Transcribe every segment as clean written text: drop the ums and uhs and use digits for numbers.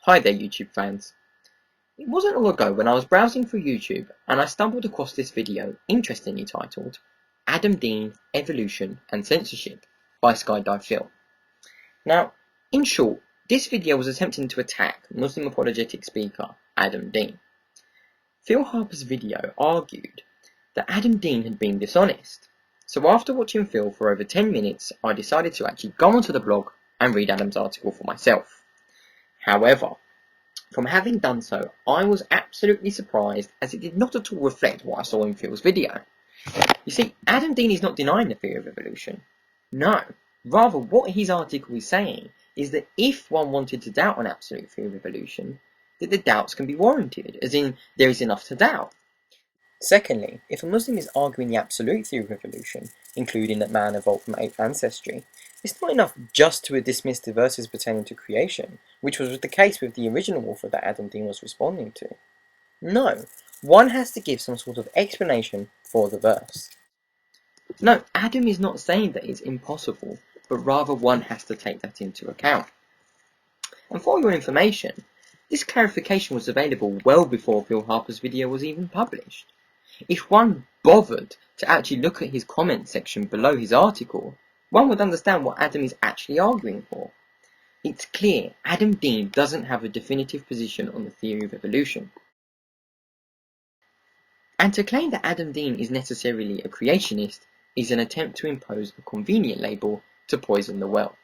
Hi there YouTube fans. It wasn't long ago when I was browsing through YouTube and I stumbled across this video interestingly titled Adam Deen, Evolution and Censorship by SkyDivePhil. Now, in short, this video was attempting to attack Muslim apologetic speaker Adam Deen. Phil Harper's video argued that Adam Deen had been dishonest, so after watching Phil for over 10 minutes I decided to actually go onto the blog and read Adam's article for myself. However, from having done so, I was absolutely surprised as it did not at all reflect what I saw in Phil's video. You see, Adam Deen is not denying the theory of evolution. No, rather what his article is saying is that if one wanted to doubt an absolute theory of evolution, that the doubts can be warranted, as in there is enough to doubt. Secondly, if a Muslim is arguing the absolute theory of evolution, including that man evolved from ape ancestry, it's not enough just to dismiss the verses pertaining to creation, which was the case with the original author that Adam Deen was responding to. No, one has to give some sort of explanation for the verse. No, Adam is not saying that it's impossible, but rather one has to take that into account. And for your information, this clarification was available well before Phil Harper's video was even published. If one bothered to actually look at his comment section below his article, one would understand what Adam is actually arguing for. It's clear Adam Deen doesn't have a definitive position on the theory of evolution. And to claim that Adam Deen is necessarily a creationist is an attempt to impose a convenient label to poison the well.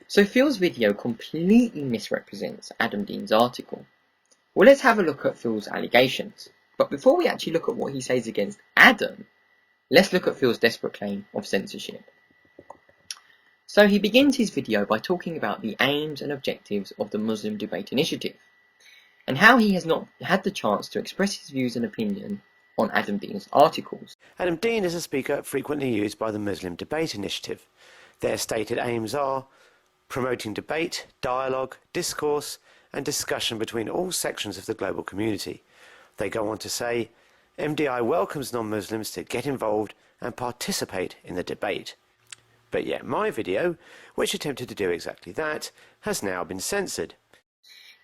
So Phil's video completely misrepresents Adam Deen's article. Well, let's have a look at Phil's allegations. But before we actually look at what he says against Adam, let's look at Phil's desperate claim of censorship. So he begins his video by talking about the aims and objectives of the Muslim Debate Initiative, and how he has not had the chance to express his views and opinion on Adam Deen's articles. Adam Deen is a speaker frequently used by the Muslim Debate Initiative. Their stated aims are promoting debate, dialogue, discourse, and discussion between all sections of the global community. They go on to say, MDI welcomes non-Muslims to get involved and participate in the debate. But yet my video, which attempted to do exactly that, has now been censored.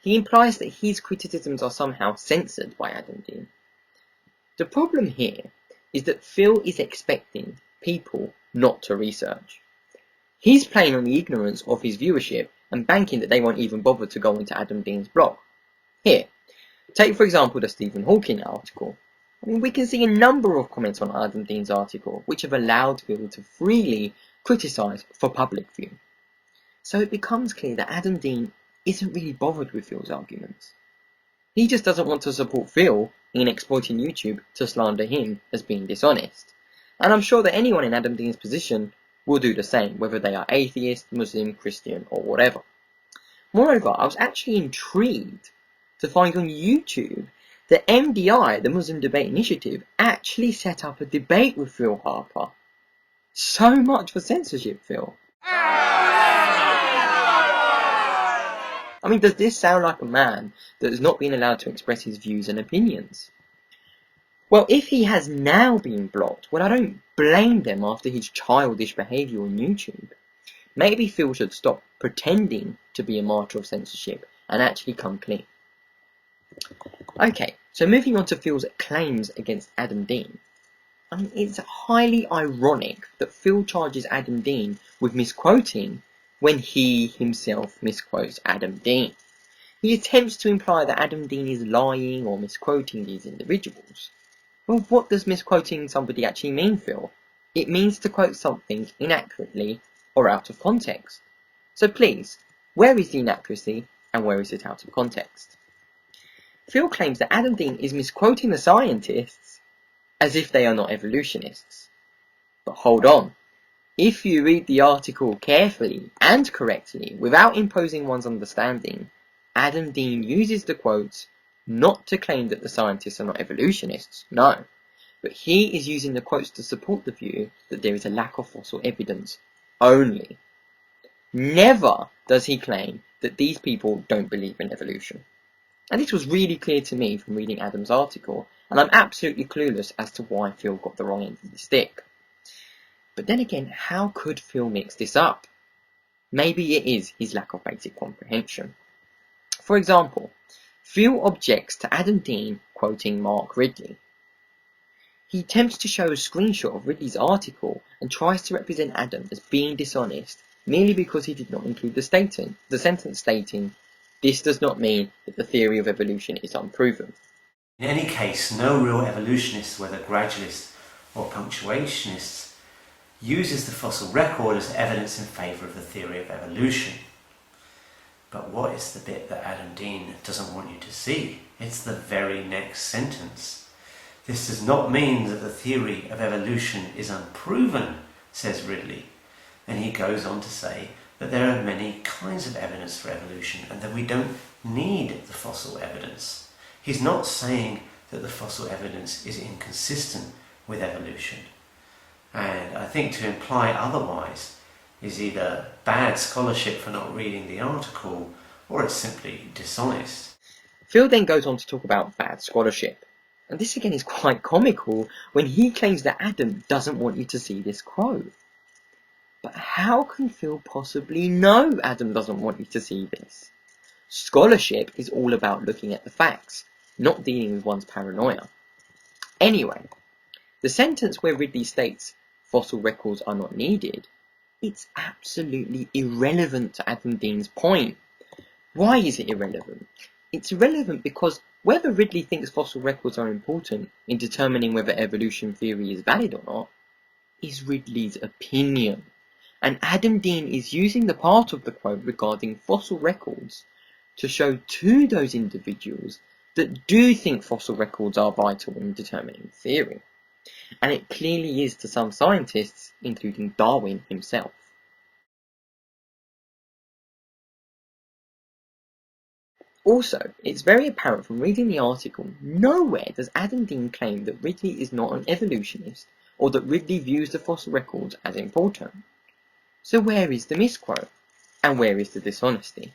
He implies that his criticisms are somehow censored by Adam Deen. The problem here is that Phil is expecting people not to research. He's playing on the ignorance of his viewership and banking that they won't even bother to go into Adam Deen's blog. Here, take for example the Stephen Hawking article. We can see a number of comments on Adam Deen's article which have allowed Phil to freely criticise for public view. So it becomes clear that Adam Deen isn't really bothered with Phil's arguments. He just doesn't want to support Phil in exploiting YouTube to slander him as being dishonest. And I'm sure that anyone in Adam Deen's position will do the same, whether they are atheist, Muslim, Christian or whatever. Moreover, I was actually intrigued to find on YouTube that MDI, the Muslim Debate Initiative, actually set up a debate with Phil Harper. So much for censorship, Phil. I mean, does this sound like a man that has not been allowed to express his views and opinions? Well, if he has now been blocked, well, I don't blame them after his childish behaviour on YouTube. Maybe Phil should stop pretending to be a martyr of censorship and actually come clean. Okay, so moving on to Phil's claims against Adam Deen. I mean, it's highly ironic that Phil charges Adam Deen with misquoting when he himself misquotes Adam Deen. He attempts to imply that Adam Deen is lying or misquoting these individuals. Well, what does misquoting somebody actually mean, Phil? It means to quote something inaccurately or out of context. So please, where is the inaccuracy and where is it out of context? Phil claims that Adam Deen is misquoting the scientists as if they are not evolutionists. But hold on. If you read the article carefully and correctly without imposing one's understanding, Adam Deen uses the quotes not to claim that the scientists are not evolutionists, no, but he is using the quotes to support the view that there is a lack of fossil evidence only. Never does he claim that these people don't believe in evolution. And this was really clear to me from reading Adam's article, and I'm absolutely clueless as to why Phil got the wrong end of the stick. But then again, how could Phil mix this up? Maybe it is his lack of basic comprehension. For example, Phil objects to Adam Deen quoting Mark Ridley. He attempts to show a screenshot of Ridley's article and tries to represent Adam as being dishonest merely because he did not include the sentence stating, "This does not mean that the theory of evolution is unproven." In any case, no real evolutionist, whether gradualist or punctuationists, uses the fossil record as evidence in favour of the theory of evolution. But what is the bit that Adam Deen doesn't want you to see? It's the very next sentence. "This does not mean that the theory of evolution is unproven," says Ridley. And he goes on to say that there are many kinds of evidence for evolution and that we don't need the fossil evidence. He's not saying that the fossil evidence is inconsistent with evolution. And I think to imply otherwise is either bad scholarship for not reading the article, or it's simply dishonest. Phil then goes on to talk about bad scholarship. And this again is quite comical when he claims that Adam doesn't want you to see this quote. But how can Phil possibly know Adam doesn't want you to see this? Scholarship is all about looking at the facts, not dealing with one's paranoia. Anyway, the sentence where Ridley states fossil records are not needed, it's absolutely irrelevant to Adam Deen's point. Why is it irrelevant? It's irrelevant because whether Ridley thinks fossil records are important in determining whether evolution theory is valid or not is Ridley's opinion. And Adam Deen is using the part of the quote regarding fossil records to show to those individuals that do think fossil records are vital in determining theory. And it clearly is to some scientists, including Darwin himself. Also, it's very apparent from reading the article, nowhere does Adam Deen claim that Ridley is not an evolutionist or that Ridley views the fossil records as important. So where is the misquote? And where is the dishonesty?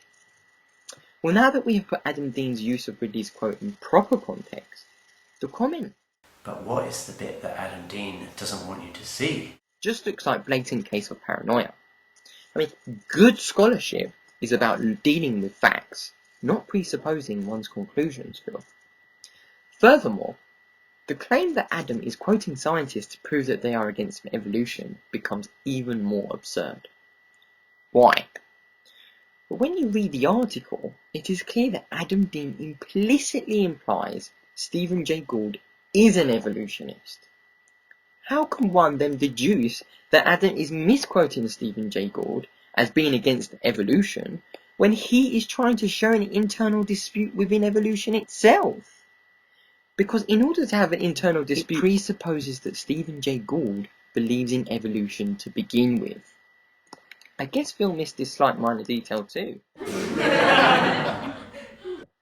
Well, now that we have put Adam Deen's use of Ridley's quote in proper context, the comment, "But what is the bit that Adam Deen doesn't want you to see?" just looks like a blatant case of paranoia. I mean, good scholarship is about dealing with facts, not presupposing one's conclusions, Phil. Furthermore, the claim that Adam is quoting scientists to prove that they are against evolution becomes even more absurd. Why? But when you read the article, it is clear that Adam Deen implicitly implies Stephen Jay Gould is an evolutionist. How can one then deduce that Adam is misquoting Stephen Jay Gould as being against evolution when he is trying to show an internal dispute within evolution itself? Because in order to have an internal dispute, it presupposes that Stephen Jay Gould believes in evolution to begin with. I guess Phil missed this slight minor detail too.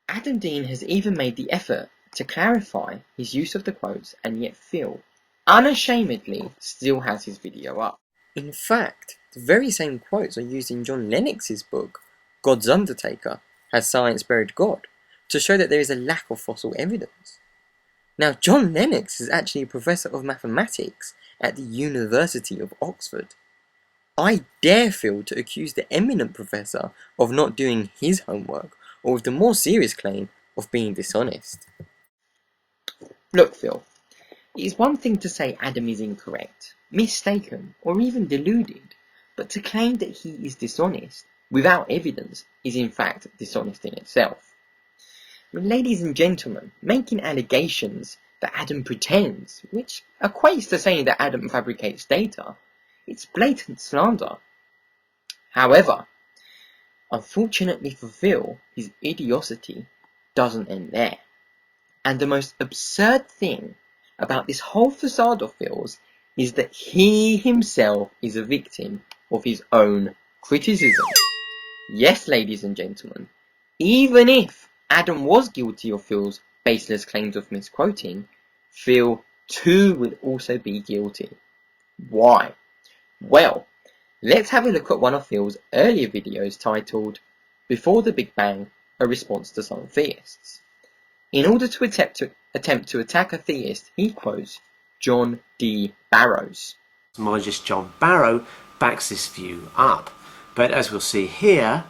Adam Deen has even made the effort to clarify his use of the quotes, and yet Phil unashamedly still has his video up. In fact, the very same quotes are used in John Lennox's book, God's Undertaker, Has Science Buried God?, to show that there is a lack of fossil evidence. Now, John Lennox is actually a professor of mathematics at the University of Oxford. I dare Phil to accuse the eminent professor of not doing his homework, or with the more serious claim of being dishonest. Look, Phil, it is one thing to say Adam is incorrect, mistaken, or even deluded, but to claim that he is dishonest without evidence is in fact dishonest in itself. Ladies and gentlemen, making allegations that Adam pretends, which equates to saying that Adam fabricates data, it's blatant slander. However, unfortunately for Phil, his idiocy doesn't end there. And the most absurd thing about this whole facade of Phil's is that he himself is a victim of his own criticism. Yes, ladies and gentlemen, even if Adam was guilty of Phil's baseless claims of misquoting, Phil too would also be guilty. Why? Well, let's have a look at one of Phil's earlier videos titled, Before the Big Bang, a Response to Some Theists. In order to attempt to attack a theist, he quotes John D. Barrows. Cosmologist John Barrow backs this view up, but as we'll see here,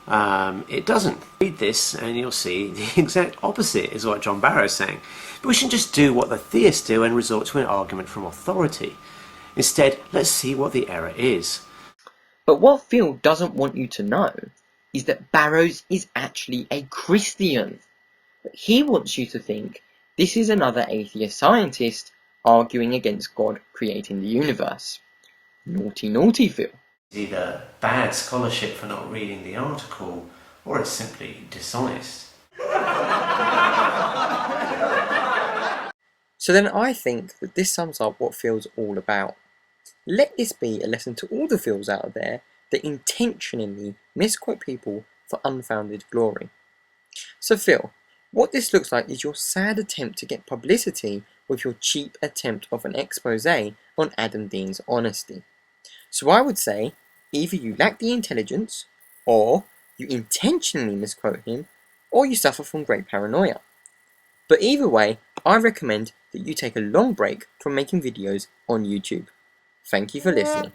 It doesn't. Read this and you'll see the exact opposite is what John Barrow is saying. But we shouldn't just do what the theists do and resort to an argument from authority. Instead, let's see what the error is. But what Phil doesn't want you to know is that Barrows is actually a Christian. He wants you to think this is another atheist scientist arguing against God creating the universe. Naughty, naughty Phil. It's either bad scholarship for not reading the article, or it's simply dishonest. So then I think that this sums up what Phil's all about. Let this be a lesson to all the Phils out there that intentionally misquote people for unfounded glory. So Phil, what this looks like is your sad attempt to get publicity with your cheap attempt of an expose on Adam Deen's honesty. So I would say, either you lack the intelligence, or you intentionally misquote him, or you suffer from great paranoia. But either way, I recommend that you take a long break from making videos on YouTube. Thank you for listening.